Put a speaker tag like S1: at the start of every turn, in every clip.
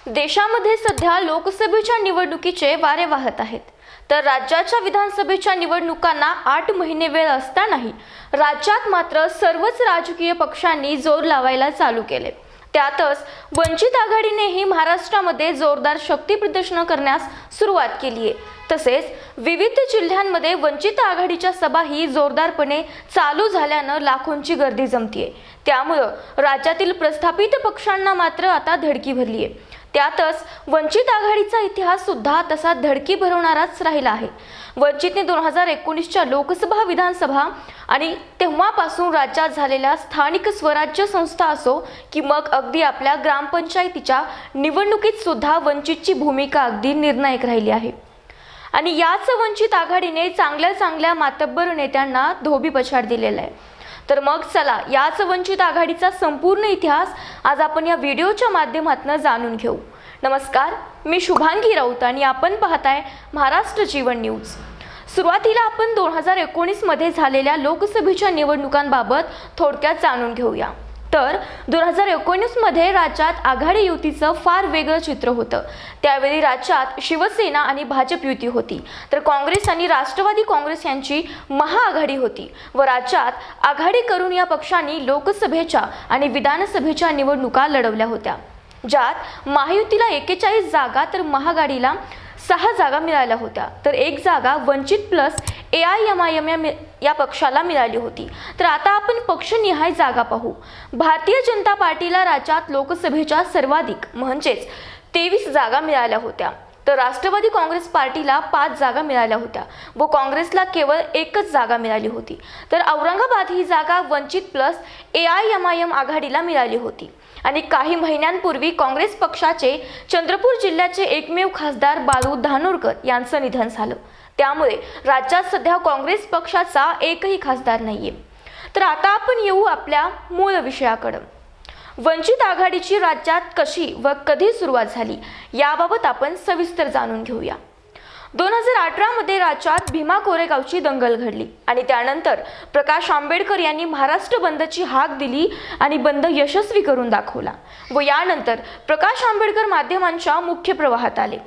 S1: देशामध्ये सध्या लोकसभेच्या निवडणुकीचे वारे वाहत आहेत. तर राज्याच्या विधानसभेच्या निवडणुकांना 8 महिने वेळ असतानाही राज्यात मात्र सर्वच राजकीय पक्षांनी जोर लावायला चालू केले. त्यातच वंचित आघाडीनेही महाराष्ट्रामध्ये जोरदार शक्ती प्रदर्शन करण्यास सुरुवात केली आहे. तसेच विविध जिल्ह्यांमध्ये वंचित आघाडीच्या सभाही जोरदारपणे चालू झाल्यानं लाखोंची गर्दी जमतीये. त्यामुळे राज्यातील प्रस्थापित पक्षांना मात्र आता धडकी भरली आहे. त्यातच वंचित आघाडीचा इतिहास सुद्धा तसा धडकी भरवणाराच राहिला आहे. वंचितने 2019च्या लोकसभा, विधानसभा आणि तेव्हापासून राज्यात झालेल्या स्थानिक स्वराज्य संस्था असो की मग अगदी आपल्या ग्रामपंचायतीच्या निवडणुकीत सुद्धा वंचितची भूमिका अगदी निर्णायक राहिली आहे. आणि याच वंचित आघाडीने चांगल्या मातब्बर नेत्यांना धोबीपछाड दिलेला आहे. तर मग चला याच वंचित आघाडीचा संपूर्ण इतिहास आज आपण या व्हिडिओच्या माध्यमातून जाणून घेऊ. नमस्कार, मी शुभांगी राऊत आणि आपण पाहताय महाराष्ट्र जीवन न्यूज. सुरुवातीला आपण 2019 मध्ये झालेल्या लोकसभेच्या निवडणुकांबाबत थोडक्यात जाणून घेऊया. तर 2019 मध्ये राज्यात आघाडी युतीचं फार वेगळं चित्र होतं. त्यावेळी राज्यात शिवसेना आणि भाजप युती होती, तर काँग्रेस आणि राष्ट्रवादी काँग्रेस यांची महाआघाडी होती व राज्यात आघाडी करून या पक्षांनी लोकसभेच्या आणि विधानसभेच्या निवडणुका लढवल्या होत्या, ज्यात महायुतीला 41 जागा तर महाआघाडीला 6 जागा मिळाल्या होत्या. तर 1 जागा वंचित प्लस AIMIM या पक्षाला मिळाली होती. तर आता आपण पक्षनिहाय जागा पाहू. भारतीय जनता पार्टीला राज्यात लोकसभेच्या सर्वाधिक म्हणजेच 23 जागा मिळाल्या होत्या. तर राष्ट्रवादी काँग्रेस पार्टीला 5 जागा मिळाल्या होत्या व काँग्रेसला केवळ 1च जागा मिळाली होती. तर औरंगाबाद ही जागा वंचित प्लस AIMIM आघाडीला मिळाली होती. आणि काही महिन्यांपूर्वी काँग्रेस पक्षाचे चंद्रपूर जिल्ह्याचे एकमेव खासदार बाळू धानोरकर यांचं निधन झालं. त्यामुळे राज्यात सध्या काँग्रेस पक्षाचा एकही खासदार नाहीये. तर आता आपण येऊ आपल्या मूळ विषयाकडे. वंचित आघाडीची राज्यात कशी व कधी सुरुवात झाली याबाबत आपण सविस्तर जाणून घेऊया. 2018 मध्ये राज्यात भीमा कोरेगावची दंगल घडली आणि त्यानंतर प्रकाश आंबेडकर यांनी महाराष्ट्र बंदची हाक दिली आणि बंद यशस्वी करून दाखवला व यानंतर प्रकाश आंबेडकर माध्यमांच्या मुख्य प्रवाहात आले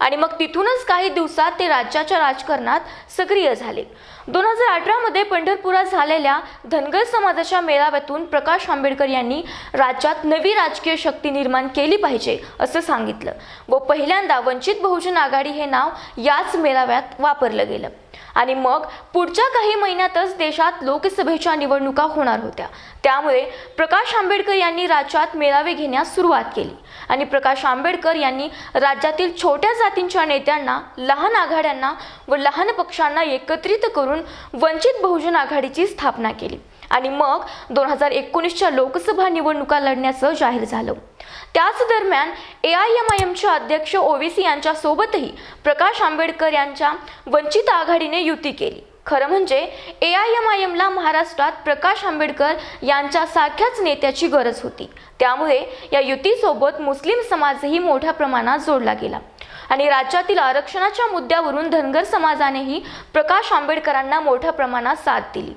S1: आणि मग तिथूनच काही दिवसात ते राज्याच्या राजकारणात सक्रिय झाले. 2018 मध्ये पंढरपुरात झालेल्या धनगर समाजाच्या मेळाव्यातून प्रकाश आंबेडकर यांनी राज्यात नवी राजकीय शक्ती निर्माण केली पाहिजे असं सांगितलं व पहिल्यांदा वंचित बहुजन आघाडी हे नाव याच मेळाव्यात वापरलं गेलं. आणि मग पुढच्या काही महिन्यातच देशात लोकसभेच्या निवडणुका होणार होत्या. त्यामुळे प्रकाश आंबेडकर यांनी राज्यात मेळावे घेण्यास सुरुवात केली आणि प्रकाश आंबेडकर यांनी राज्यातील छोट्या जातींच्या नेत्यांना, लहान आघाड्यांना व लहान पक्षांना एकत्रित करून वंचित बहुजन आघाडीची स्थापना केली आणि मग 2019च्या लोकसभा निवडणुका लढण्याचं जाहीर झालं. त्याच दरम्यान AIMIMचे अध्यक्ष OVC यांच्या सोबतही प्रकाश आंबेडकर यांच्या वंचित आघाडीने युती केली. खरं म्हणजे AIMIMला महाराष्ट्रात प्रकाश आंबेडकर यांच्या सारख्याच नेत्याची गरज होती. त्यामुळे या युतीसोबत मुस्लिम समाजही मोठ्या प्रमाणात जोडला गेला आणि राज्यातील आरक्षणाच्या मुद्द्यावरून धनगर समाजानेही प्रकाश आंबेडकरांना मोठ्या प्रमाणात साथ दिली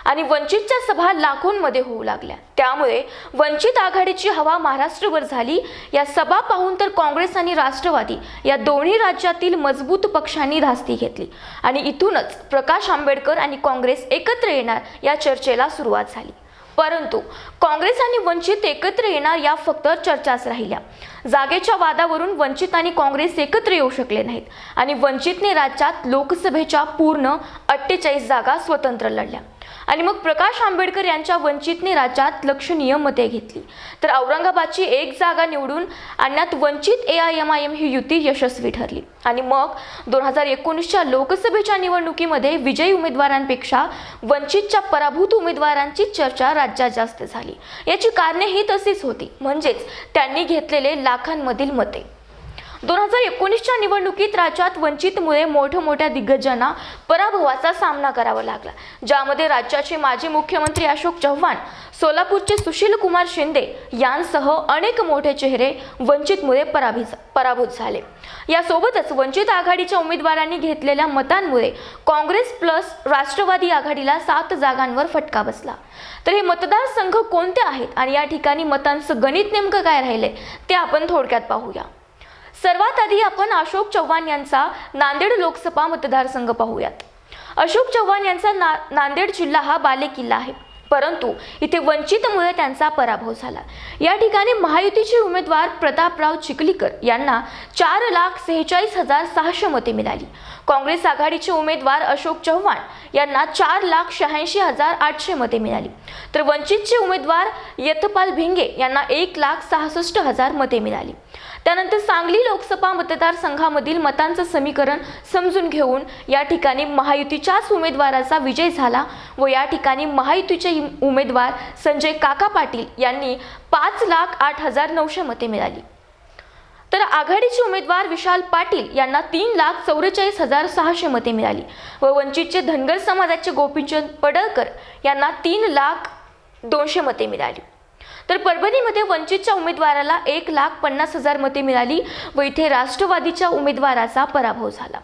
S1: आणि वंचितच्या सभा लाखोंमध्ये होऊ लागल्या. त्यामुळे वंचित आघाडीची हवा महाराष्ट्रभर झाली. या सभा पाहून तर काँग्रेस आणि राष्ट्रवादी या दोन्ही राज्यातील मजबूत पक्षांनी धास्ती घेतली आणि इथूनच प्रकाश आंबेडकर आणि काँग्रेस एकत्र येणार या चर्चेला सुरुवात झाली. परंतु काँग्रेस आणि वंचित एकत्र येणार या फक्त चर्चाच राहिल्या. जागेच्या वादावरून वंचित आणि काँग्रेस एकत्र येऊ शकले नाहीत आणि वंचितने राज्यात लोकसभेच्या पूर्ण 48 जागा स्वतंत्र लढल्या आणि मग प्रकाश आंबेडकर यांच्या वंचितने राज्यात लक्षणीय मते घेतली. तर औरंगाबादची 1 जागा निवडून आणण्यात वंचित AIMIM ही युती यशस्वी ठरली आणि मग 2019च्या लोकसभेच्या निवडणुकीमध्ये विजयी उमेदवारांपेक्षा वंचितच्या पराभूत उमेदवारांची चर्चा राज्यात जास्त झाली. याची कारणे ही तशीच होती, म्हणजेच त्यांनी घेतलेले लाखांमधील मते. 2019च्या निवडणुकीत राज्यात वंचितमुळे मोठमोठ्या दिग्गजांना पराभवाचा सामना करावा लागला, ज्यामध्ये राज्याचे माजी मुख्यमंत्री अशोक चव्हाण, सोलापूरचे सुशीलकुमार शिंदे यांसह अनेक मोठे चेहरे वंचितमुळे पराभूत झाले। यासोबतच वंचित आघाडीच्या उमेदवारांनी घेतलेल्या मतांमुळे काँग्रेस प्लस राष्ट्रवादी आघाडीला 7 जागांवर फटका बसला। तर हे मतदारसंघ कोणते आहेत आणि या ठिकाणी मतांचं गणित नेमकं काय राहिले ते आपण थोडक्यात पाहूया। सर्वात आधी आपण अशोक चव्हाण यांचा नांदेड लोकसभा मतदारसंघ पाहूयात। अशोक चव्हाण यांचा नांदेड जिल्हा हा बालेकिल्ला आहे, परंतु इथे वंचितमुळे त्यांचा पराभव झाला। या ठिकाणी महायुतीचे उमेदवार प्रतापराव चिखलीकर यांना 4,46,600 मते मिळाली। काँग्रेस आघाडीचे उमेदवार अशोक चव्हाण यांना 4,86,800 मते मिळाली। तर वंचितचे उमेदवार यतपाल भिंगे यांना 1,66,000 मते मिळाली। त्यानंतर सांगली लोकसभा मतदारसंघामधील मतांचं समीकरण समजून घेऊन या ठिकाणी महायुतीच्याच उमेदवाराचा विजय झाला व या ठिकाणी महायुतीचे उमेदवार संजय काका पाटील यांनी 5,08,900 मते मिळाली। तर आघाडीचे उमेदवार विशाल पाटील यांना 3,44,600 मते मिळाली व वंचितचे धनगर समाजाचे गोपीचंद पडळकर यांना 3,02,000 मते मिळाली। तर परभणीमध्ये वंचितच्या उमेदवाराला 1,50,000 मते मिळाली व इथे राष्ट्रवादीच्या उमेदवाराचा पराभव झाला।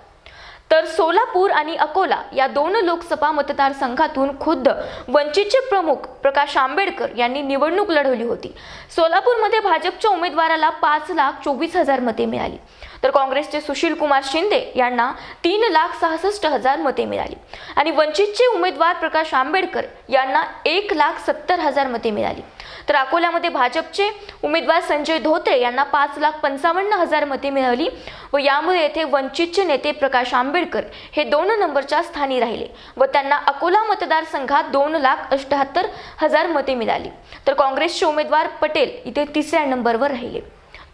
S1: तर सोलापूर आणि अकोला या 2 लोकसभा मतदारसंघातून खुद्द वंचितचे प्रमुख प्रकाश आंबेडकर यांनी निवडणूक लढवली होती। सोलापूरमध्ये भाजपच्या उमेदवाराला 5,24,000 मते मिळाली, तर काँग्रेसचे सुशीलकुमार शिंदे यांना 3,66,000 मते मिळाली आणि वंचितचे उमेदवार प्रकाश आंबेडकर यांना 1,70,000 मते मिळाली। तर अकोल्यामध्ये भाजपचे उमेदवार संजय धोत्रे यांना 5,55,000 मते मिळाली व यामुळे येथे वंचितचे नेते प्रकाश आंबेडकर हे 2 नंबरच्या स्थानी राहिले व त्यांना अकोला मतदारसंघात 2,78,000 मते मिळाली। तर काँग्रेसचे उमेदवार पटेल इथे 3ऱ्या नंबरवर राहिले।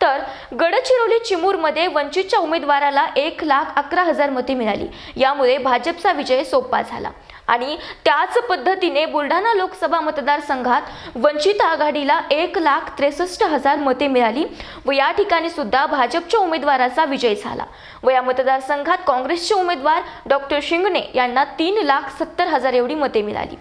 S1: तर गडचिरोली चिमूरमध्ये वंचितच्या उमेदवाराला 1,11,000 मते मिळाली, यामुळे भाजपचा विजय सोपा झाला। आणि त्याच पद्धतीने बुलढाणा लोकसभा मतदारसंघात वंचित आघाडीला 1,63,000 मते मिळाली व या ठिकाणी सुद्धा भाजपच्या उमेदवाराचा विजय झाला व या मतदारसंघात काँग्रेसचे उमेदवार डॉक्टर शिंगणे यांना 3,70,000 एवढी मते मिळाली।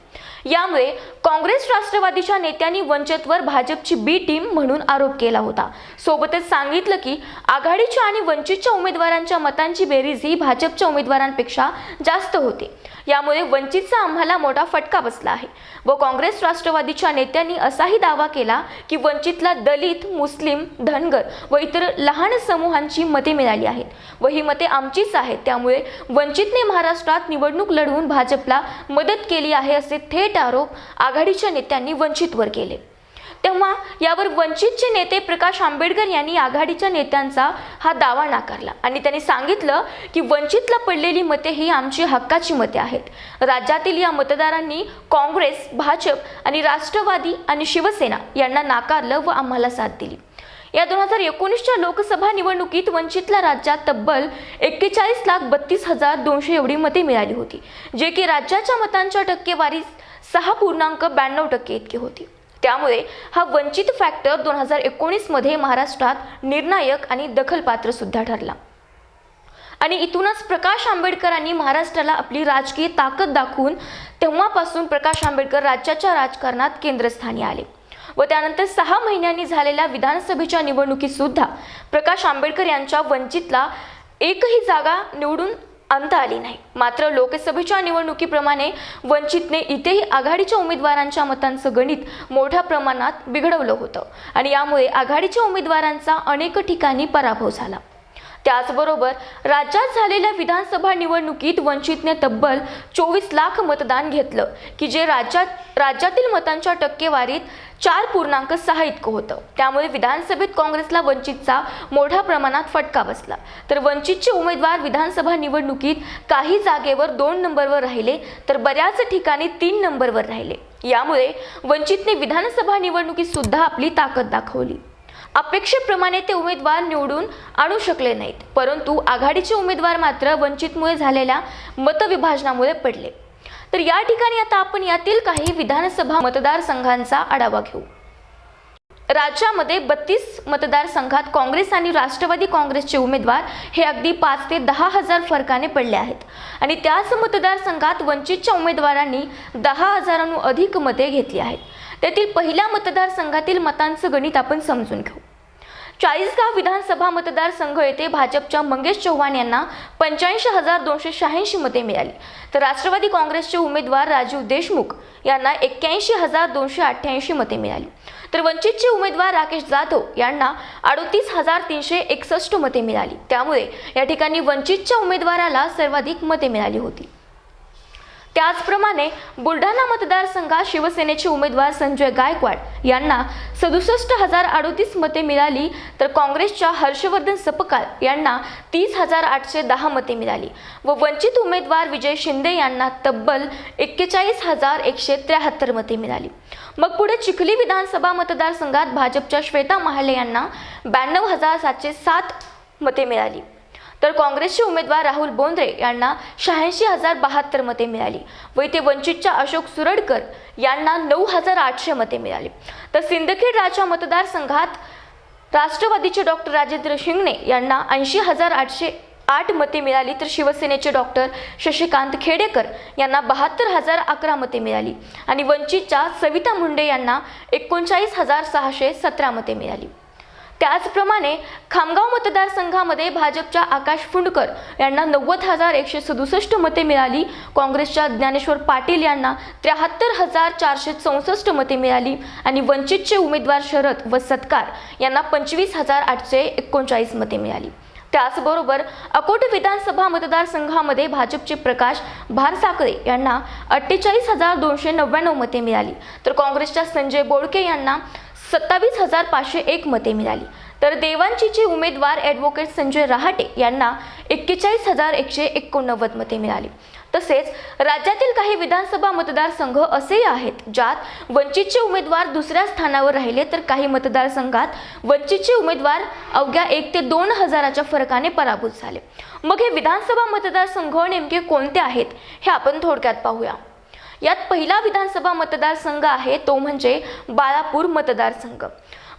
S1: यामुळे काँग्रेस राष्ट्रवादीच्या नेत्यांनी वंचितवर भाजपची बी टीम म्हणून आरोप केला होता। सोबतच सांगितलं की आघाडीच्या आणि वंचितच्या उमेदवारांच्या मतांची बेरीज ही भाजपच्या उमेदवारांपेक्षा जास्त होते, यामुळे वंचितचा आम्हाला मोठा फटका बसला आहे व काँग्रेस राष्ट्रवादीच्या नेत्यांनी असाही दावा केला की वंचितला दलित, मुस्लिम, धनगर व इतर लहान समूहांची मते मिळाली आहेत व ही मते आमचीच आहेत, त्यामुळे वंचितने महाराष्ट्रात निवडणूक लढवून भाजपला मदत केली आहे असे थेट आरोप आघाडीच्या नेत्यांनी वंचितवर केले। तेव्हा यावर वंचितचे नेते प्रकाश आंबेडकर यांनी आघाडीच्या नेत्यांचा हा दावा नाकारला आणि त्यांनी सांगितलं की वंचितला पडलेली मते ही आमची हक्काची मते आहेत। राज्यातील या मतदारांनी काँग्रेस, भाजप आणि राष्ट्रवादी आणि शिवसेना यांना नाकारलं व आम्हाला साथ दिली। या 2019च्या लोकसभा निवडणुकीत वंचितला राज्यात तब्बल 41,32,200 एवढी मते मिळाली होती, जे की राज्याच्या मतांच्या टक्केवारीत 6.92% इतकी होती। त्यामुळे हा वंचित फॅक्टर 2019 मध्ये महाराष्ट्रात निर्णायक आणि दखलपात्र सुद्धा ठरला आणि इथूनच प्रकाश आंबेडकरांनी महाराष्ट्राला आपली राजकीय ताकद दाखवून तेव्हापासून प्रकाश आंबेडकर राज्याच्या राजकारणात केंद्रस्थानी आले व त्यानंतर 6 महिन्यांनी झालेल्या विधानसभेच्या निवडणुकीत सुद्धा प्रकाश आंबेडकर यांच्या वंचितला एकही जागा निवडून आणता आली नाही। मात्र लोकसभेच्या निवडणुकीप्रमाणे वंचितने इथेही आघाडीच्या उमेदवारांच्या मतांचं गणित मोठ्या प्रमाणात बिघडवलं होतं आणि यामुळे आघाडीच्या उमेदवारांचा अनेक ठिकाणी पराभव झाला। त्याचबरोबर राज्यात झालेल्या विधानसभा निवडणुकीत वंचितने तब्बल 24 लाख मतदान घेतलं की जे राज्यातील मतांच्या टक्केवारीत 4.6 इतकं होतं। त्यामुळे विधानसभेत काँग्रेसला वंचितचा मोठ्या प्रमाणात फटका बसला। तर वंचितचे उमेदवार विधानसभा निवडणुकीत काही जागेवर 2 नंबरवर राहिले तर बऱ्याच ठिकाणी 3 नंबरवर राहिले। यामुळे वंचितने विधानसभा निवडणुकीत सुद्धा आपली ताकद दाखवली। अपेक्षेप्रमाणे ते उमेदवार निवडून आणू शकले नाहीत, परंतु आघाडीचे उमेदवार मात्र वंचितमुळे झालेल्या मतविभाजनामुळे पडले। तर या ठिकाणी आता आपण यातील काही विधानसभा मतदारसंघांचा आढावा घेऊ। राज्यामध्ये 32 मतदारसंघात काँग्रेस आणि राष्ट्रवादी काँग्रेसचे उमेदवार हे अगदी 5 ते 10 हजार फरकाने पडले आहेत आणि त्याच मतदारसंघात वंचितच्या उमेदवारांनी 10,000हून अधिक मते घेतली आहेत. त्यातील पहिल्या मतदारसंघातील मतांचं गणित आपण समजून घेऊ. चाळीसगाव विधानसभा मतदारसंघ येथे भाजपच्या मंगेश चव्हाण यांना 85,286 मते मिळाली, तर राष्ट्रवादी काँग्रेसचे उमेदवार राजीव देशमुख यांना 81,288 मते मिळाली, तर वंचितचे उमेदवार राकेश जाधव यांना 38,361 मते मिळाली. त्यामुळे या ठिकाणी वंचितच्या उमेदवाराला सर्वाधिक मते मिळाली होती. त्याचप्रमाणे बुलढाणा मतदारसंघात शिवसेनेचे उमेदवार संजय गायकवाड यांना 67,038 मते मिळाली, तर काँग्रेसच्या हर्षवर्धन सपकाळ यांना 30,810 मते मिळाली व वंचित उमेदवार विजय शिंदे यांना तब्बल 41,173 मते मिळाली. मग पुढे चिखली विधानसभा मतदारसंघात भाजपच्या श्वेता महाले यांना 92,707 मते मिळाली, तर काँग्रेसचे उमेदवार राहुल बोंद्रे यांना 86,072 मते मिळाली व इथे वंचितच्या अशोक सुरडकर यांना 9,800 मते मिळाली. तर सिंदखेड राजा मतदारसंघात राष्ट्रवादीचे डॉक्टर राजेंद्र शिंगणे यांना 80,808 मते मिळाली, तर शिवसेनेचे डॉक्टर शशिकांत खेडेकर यांना 72,011 मते मिळाली आणि वंचितच्या सविता मुंडे यांना 39,617 मते मिळाली. त्याचप्रमाणे खामगाव मतदारसंघामध्ये भाजपच्या आकाश फुंडकर यांना 90,167 मते मिळाली, काँग्रेसच्या ज्ञानेश्वर पाटील यांना 73,464 मते मिळाली आणि वंचितचे उमेदवार शरद व सत्कार यांना 25,839 मते मिळाली. त्याचबरोबर अकोट विधानसभा मतदारसंघामध्ये भाजपचे प्रकाश भारसाकळे यांना 48,299 मते मिळाली, तर काँग्रेसच्या संजय बोडके यांना 27,501 मते मिळाली, तर देवांचीचे उमेदवार ॲडव्होकेट संजय रहाटे यांना 41,189 मते मिळाली. तसेच राज्यातील काही विधानसभा मतदारसंघ असेही आहेत ज्यात वंचितचे उमेदवार दुसऱ्या स्थानावर राहिले, तर काही मतदारसंघात वंचितचे उमेदवार अवघ्या 1 ते 2 हजाराच्या फरकाने पराभूत झाले. मग हे विधानसभा मतदारसंघ नेमके कोणते आहेत हे आपण थोडक्यात पाहूया. यात पहिला विधानसभा मतदारसंघ आहे तो म्हणजे बाळापूर मतदारसंघ.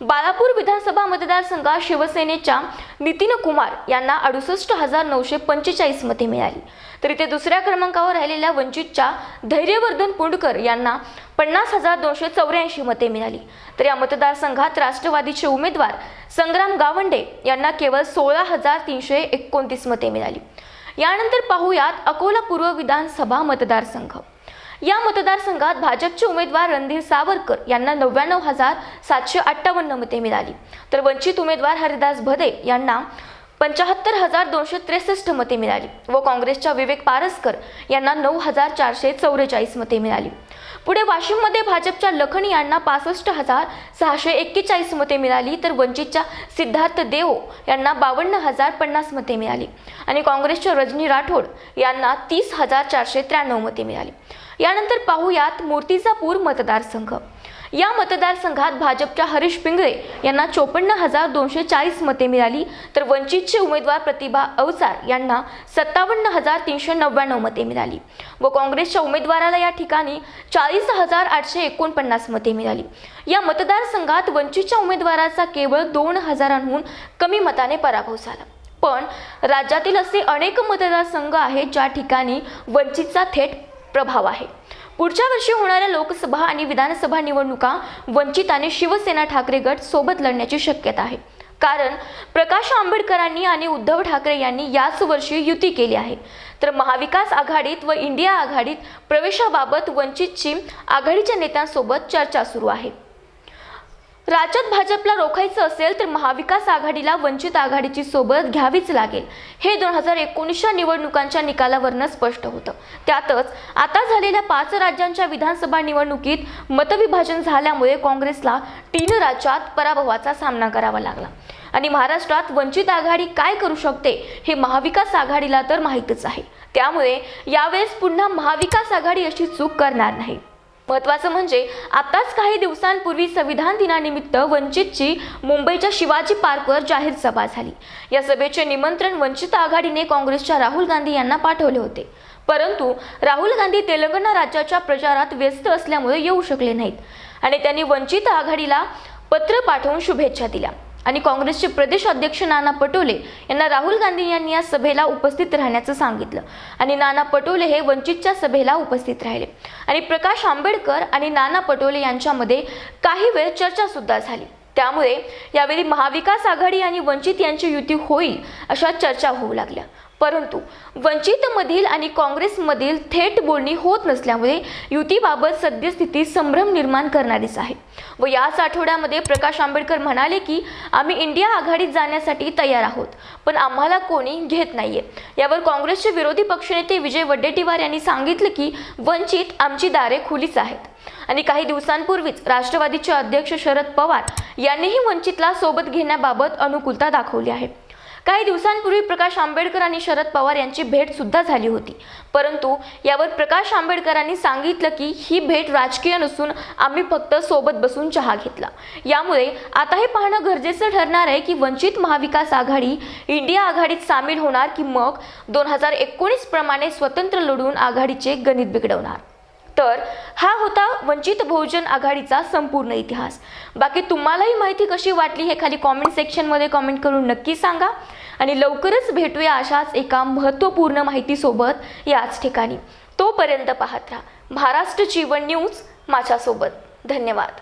S1: बाळापूर विधानसभा मतदारसंघात शिवसेनेच्या नितीन कुमार यांना 68,945 मते मिळाली, तर इथे दुसऱ्या क्रमांकावर राहिलेल्या वंचितच्या धैर्यवर्धन पुंडकर यांना 50,284 मते मिळाली, तर या मतदारसंघात राष्ट्रवादीचे उमेदवार संग्राम गावंडे यांना केवळ 16,329 मते मिळाली. यानंतर पाहूयात अकोला पूर्व विधानसभा मतदारसंघ. या मतदारसंघात भाजपचे उमेदवार रणधीर सावरकर यांना 99,758 मते मिळाली, तर वंचित उमेदवार हरिदास भदे यांना 75,263 मते मिळाली व काँग्रेसच्या विवेक पारसकर यांना 9,444 मते मिळाली. पुढे वाशिममध्ये भाजपच्या लखन यांना 65,641 मते मिळाली, तर वंचितच्या सिद्धार्थ देओ यांना 52,050 मते मिळाली आणि काँग्रेसच्या रजनी राठोड यांना 30,493 मते मिळाली. यानंतर पाहूयात मूर्तिजापूर मतदारसंघ. या मतदारसंघात भाजपच्या हरीश पिंगळे यांना 54,240 मते मिळाली, तर वंचितचे उमेदवार प्रतिभा अवचार यांना 57,399 मते मिळाली व काँग्रेसच्या उमेदवाराला या ठिकाणी 40,849 मते मिळाली. या मतदारसंघात वंचितच्या उमेदवाराचा केवळ 2,000हून कमी मताने पराभव झाला. पण राज्यातील असे अनेक मतदारसंघ आहेत ज्या ठिकाणी वंचितचा थेट प्रभाव आहे. पुढच्या वर्षी होणाऱ्या लोकसभा आणि विधानसभा निवडणुका वंचित आणि शिवसेना ठाकरे गट सोबत लढण्याची शक्यता आहे, कारण प्रकाश आंबेडकरांनी आणि उद्धव ठाकरे यांनी याच वर्षी युती केली आहे. तर महाविकास आघाडीत व इंडिया आघाडीत प्रवेशाबाबत वंचितची आघाडीच्या नेत्यांसोबत चर्चा सुरू आहे. राज्यात भाजपला रोखायचं असेल तर महाविकास आघाडीला वंचित आघाडीची सोबत घ्यावीच लागेल, हे 2019च्या निवडणुकांच्या निकालावरून स्पष्ट होतं. त्यातच आता झालेल्या 5 राज्यांच्या विधानसभा निवडणुकीत मतविभाजन झाल्यामुळे काँग्रेसला 3 राज्यात पराभवाचा सामना करावा लागला आणि महाराष्ट्रात वंचित आघाडी काय करू शकते हे महाविकास आघाडीला तर माहीतच आहे. त्यामुळे यावेळेस पुन्हा महाविकास आघाडी अशी चूक करणार नाही. महत्त्वाचं म्हणजे आताच काही दिवसांपूर्वी संविधान दिनानिमित्त वंचितची मुंबईच्या शिवाजी पार्कवर जाहीर सभा झाली. या सभेचे निमंत्रण वंचित आघाडीने काँग्रेसच्या राहुल गांधी यांना पाठवले होते, परंतु राहुल गांधी तेलंगणा राज्याच्या प्रचारात व्यस्त असल्यामुळे येऊ शकले नाहीत आणि त्यांनी वंचित आघाडीला पत्र पाठवून शुभेच्छा दिल्या आणि काँग्रेसचे प्रदेश अध्यक्ष नाना पटोले यांना राहुल गांधी यांनी या सभेला उपस्थित राहण्याचं सांगितलं आणि नाना पटोले हे वंचितच्या सभेला उपस्थित राहिले आणि प्रकाश आंबेडकर आणि नाना पटोले यांच्यामध्ये काही वेळ चर्चा सुद्धा झाली। त्यामुळे यावेळी महाविकास आघाडी आणि वंचित यांची युती होईल अशा चर्चा होऊ लागल्या, परंतु वंचितमधील आणि काँग्रेसमधील थेट बोलणी होत नसल्यामुळे युतीबाबत सद्यस्थिती संभ्रम निर्माण करणारीच आहे। व याच आठवड्यामध्ये प्रकाश आंबेडकर म्हणाले की आम्ही इंडिया आघाडीत जाण्यासाठी तयार आहोत, पण आम्हाला कोणी घेत नाहीये। यावर काँग्रेसचे विरोधी पक्षनेते विजय वडेट्टीवार यांनी सांगितलं की वंचित आमची दारे खुलीच आहेत आणि काही दिवसांपूर्वीच राष्ट्रवादीचे अध्यक्ष शरद पवार यांनीही वंचितला सोबत घेण्याबाबत अनुकूलता दाखवली आहे। काही दिवसांपूर्वी प्रकाश आंबेडकर आणि शरद पवार यांची भेट सुद्धा झाली होती, परंतु यावर प्रकाश आंबेडकरांनी सांगितलं की ही भेट राजकीय नसून आम्ही फक्त सोबत बसून चहा घेतला। यामुळे आता हे पाहणं गरजेचं ठरणार आहे की वंचित महाविकास आघाडी इंडिया आघाडीत सामील होणार की मग 2019 प्रमाणे स्वतंत्र लढून आघाडीचे गणित बिघडवणार। तर हा होता वंचित बहुजन आघाडीचा संपूर्ण इतिहास। बाकी तुम्हालाही माहिती कशी वाटली हे खाली कॉमेंट सेक्शनमध्ये कॉमेंट करून नक्की सांगा आणि लवकरच भेटूया अशाच एका महत्त्वपूर्ण माहितीसोबत याच ठिकाणी। तोपर्यंत पाहत राहा महाराष्ट्र जीवन न्यूज माझ्यासोबत। धन्यवाद।